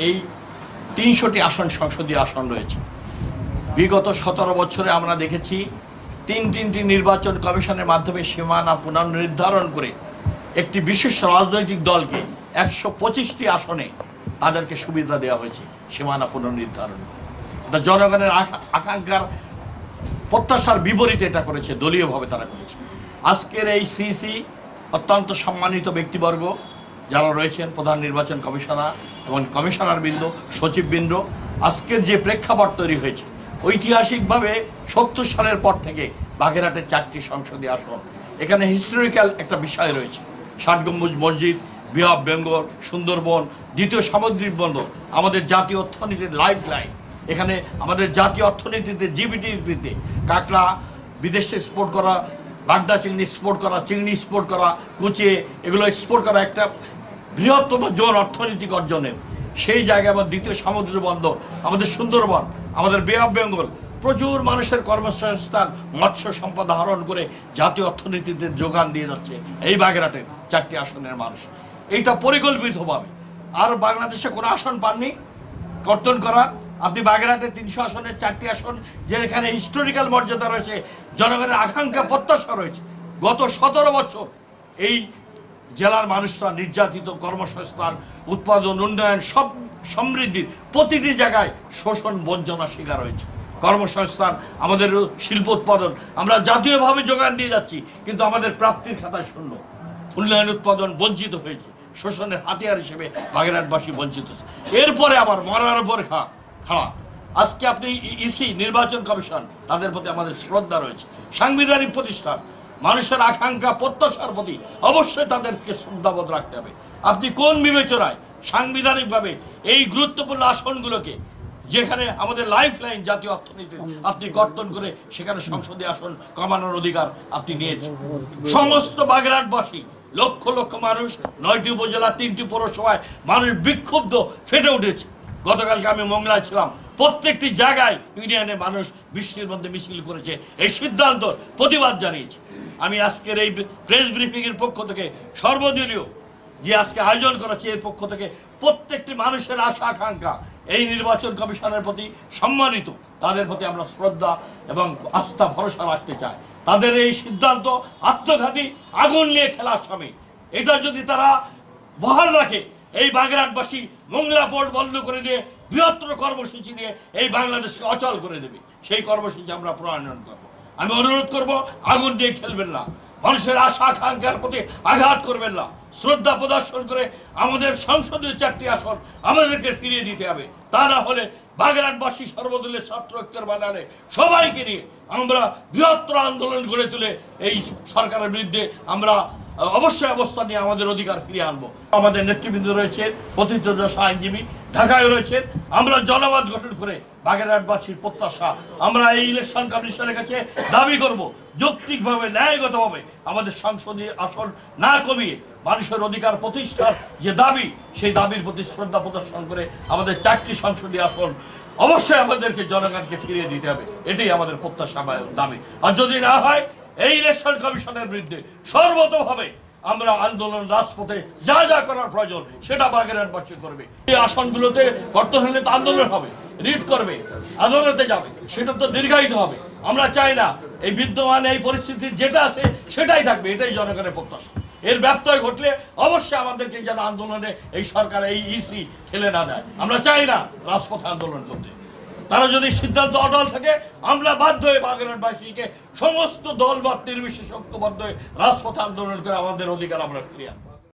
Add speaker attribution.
Speaker 1: এই ৩০০টি আসন সংসদীয় আসন রয়েছে। বিগত ১৭ বছরে আমরা দেখেছি তিনটি নির্বাচন কমিশনের মাধ্যমে সীমানা পুনর্নির্ধারণ করে একটি বিশেষ রাজনৈতিক দলকে ১২৫টি আসনে তাদেরকে সুবিধা দেওয়া হয়েছে সীমানা পুনর্নির্ধারণ। জনগণের আকাঙ্ক্ষার প্রত্যাশার বিপরীতে এটা করেছে, দলীয়ভাবে তারা করেছে। আজকের এই সিসি অত্যন্ত সম্মানিত ব্যক্তিবর্গ যারা রয়েছেন, প্রধান নির্বাচন কমিশনার এবং কমিশনারবৃন্দ, সচিববৃন্দ, আজকের যে প্রেক্ষাপট তৈরি হয়েছে, ঐতিহাসিকভাবে ৭০ সালের পর থেকে বাগেরহাটের 4টি সংসদীয় আসন, এখানে হিস্টোরিক্যাল একটা বিষয় রয়েছে। ৬০ গম্বুজ মসজিদ, বে অফ বেঙ্গল, সুন্দরবন, দ্বিতীয় সামুদ্রিক বন্দর, আমাদের জাতীয় অর্থনীতির লাইফ লাইন। এখানে আমাদের জাতীয় অর্থনীতিতে জিডিপিতে কাঁকড়া বিদেশে এক্সপোর্ট করা, বাগদা চিংড়ি এক্সপোর্ট করা, চিংড়ি এক্সপোর্ট করা, কুচিয়ে এগুলো এক্সপোর্ট করা একটা বৃহত্তম জোন অর্থনৈতিক অর্জনের। সেই জায়গায় আমার দ্বিতীয় সামুদ্রিক বন্দর, আমাদের সুন্দরবন, আমাদের বে অফ বেঙ্গল, প্রচুর মানুষের কর্মসংস্থান, মৎস্য সম্পদ আহরণ করে জাতীয় অর্থনীতিতে যোগান দিয়ে যাচ্ছে এই বাগেরহাটের 4টি আসনের মানুষ। এইটা পরিকল্পিতভাবে। আর বাংলাদেশে কোনো আসন পাননি কর্তন করা। আপনি বাগেরহাটে ৩০০ আসনের 4টি আসন, যেখানে হিস্টোরিক্যাল মর্যাদা রয়েছে, জনগণের আকাঙ্ক্ষা প্রত্যাশা রয়েছে। গত ১৭ বছর এই জেলার মানুষরা নির্যাতিত, কর্মসংস্থান, উৎপাদন, উন্নয়ন, সব সমৃদ্ধির প্রতিটি জায়গায় শোষণ, বঞ্চনার শিকার হয়েছে। কর্মসংস্থান, আমাদের শিল্প উৎপাদন আমরা জাতীয়ভাবে যোগান দিয়ে যাচ্ছি, কিন্তু আমাদের প্রাপ্তির খাতায় শূন্য। উন্নয়ন, উৎপাদন বঞ্চিত হয়েছে, শোষণের হাতিয়ার হিসেবে বাগেরহাটবাসী বঞ্চিত হচ্ছে। এরপরে আবার মরার উপর খাওয়া। আজকে আপনি ইসি, নির্বাচন কমিশন, তাদের প্রতি আমাদের শ্রদ্ধা রয়েছে। সাংবিধানিক প্রতিষ্ঠান, মানুষের আকাঙ্ক্ষা প্রত্যাশার প্রতি অবশ্যই তাদেরকে শ্রদ্ধাবোধ রাখতে হবে। আপনি কোন বিবেচনায় সাংবিধানিকভাবে এই গুরুত্বপূর্ণ আসনগুলোকে, যেখানে আমাদের লাইফ লাইন জাতীয় অর্থনীতি, আপনি গঠন করে সেখানে সংসদীয় আসন কমানোর অধিকার আপনি নিয়েছেন? সমস্ত বাগেরহাটবাসী, লক্ষ লক্ষ মানুষ, 9টি উপজেলা, 3টি পৌরসভায় মানুষ বিক্ষুব্ধ ফেটে উঠেছে। গতকালকে আমি মংলায় ছিলাম, প্রত্যেকটি জায়গায় ইউনিয়নে মানুষ বৃষ্টির মধ্যে মিছিল করেছে, এই সিদ্ধান্ত প্রতিবাদ জানিয়েছে। আমি আজকের এই প্রেস ব্রিফিং এর পক্ষ থেকে সর্বদলীয় যে আজকে আয়োজন করেছে, এর পক্ষ থেকে প্রত্যেকটি মানুষের আশা আকাঙ্ক্ষা এই নির্বাচন কমিশনের প্রতি সম্মানিত, তাদের প্রতি আমরা শ্রদ্ধা এবং আস্থা ভরসা রাখতে চাই। তাদের এই সিদ্ধান্ত আত্মঘাতী, আগুন নিয়ে খেলার সামিল। এটা যদি তারা বহাল রাখে, এই বাগেরহাটবাসী মংলা পোর্ট বন্ধ করে দিয়ে বৃহত্তর কর্মসূচি নিয়ে এই বাংলাদেশকে অচল করে দেবে। সেই কর্মসূচি আমরা প্রণয়ন করব। আমি অনুরোধ করব, আগুন দিয়ে খেলবেন না, মানুষের আশা আকাঙ্ক্ষার প্রতি আঘাত করবেন না। শ্রদ্ধা প্রদর্শন করে আমাদের সংসদীয় 4টি আসন আমাদেরকে ফিরিয়ে দিতে হবে। তা না হলে বাগেরহাটবাসী সর্বদলীয় ছাত্র ঐক্যের বানানে সবাইকে নিয়ে আমরা বৃহত্তর আন্দোলন গড়ে তুলে এই সরকারের বিরুদ্ধে আমরা অবশ্যই অবস্থান নিয়ে আমাদের অধিকার ফিরিয়ে আনবো। আমাদের নেতৃবৃন্দ রয়েছে, প্রতিদ্বন্দ্বী আইনজীবী ঢাকায় রয়েছেন। আমরা জনমত গঠন করে বাগেরহাটবাসীর প্রত্যাশা আমরা এই ইলেকশন কমিশনের কাছে দাবি করব, যৌক্তিকভাবে, ন্যায়গতভাবে আমাদের সংসদীয় আসন না কমিয়ে মানুষের অধিকার প্রতিষ্ঠার যে দাবি, সেই দাবির প্রতি শ্রদ্ধা প্রদর্শন করে আমাদের 4টি সংসদীয় আসন অবশ্যই আমাদেরকে জনগণকে ফিরিয়ে দিতে হবে। এটাই আমাদের প্রত্যাশা দাবি। আর যদি না হয়, এই ইলেকশন কমিশনের বিরুদ্ধে সর্বতভাবে আমরা আন্দোলন, রাজপথে যা যা করার প্রয়োজন সেটা বাগেরহাটবাসী করবে। এই আসনগুলোতে গঠন হলে তো আন্দোলন হবে, রিট করবে, আদালতে যাবে, সেটা তো দীর্ঘায়িত হবে। আমরা চাই না এই বিদ্যমান এই পরিস্থিতি যেটা আছে সেটাই থাকবে, এটাই জনগণের প্রত্যাশা। এর ব্যত্যয় ঘটলে অবশ্যই আমাদেরকে যেন আন্দোলনে এই সরকার, এই ইসি ঠেলে না দেয়। আমরা চাই না রাজপথে আন্দোলন করতে। তারা যদি সিদ্ধান্ত অটল থাকে, আমরা বাধ্য হয়ে বাগেরহাটবাসীকে সমস্ত দলমত নির্বিশেষে ঐক্যবদ্ধ হয়ে রাজপথে আন্দোলন করে আমাদের অধিকার আমরা ফিরিয়ে আনবো।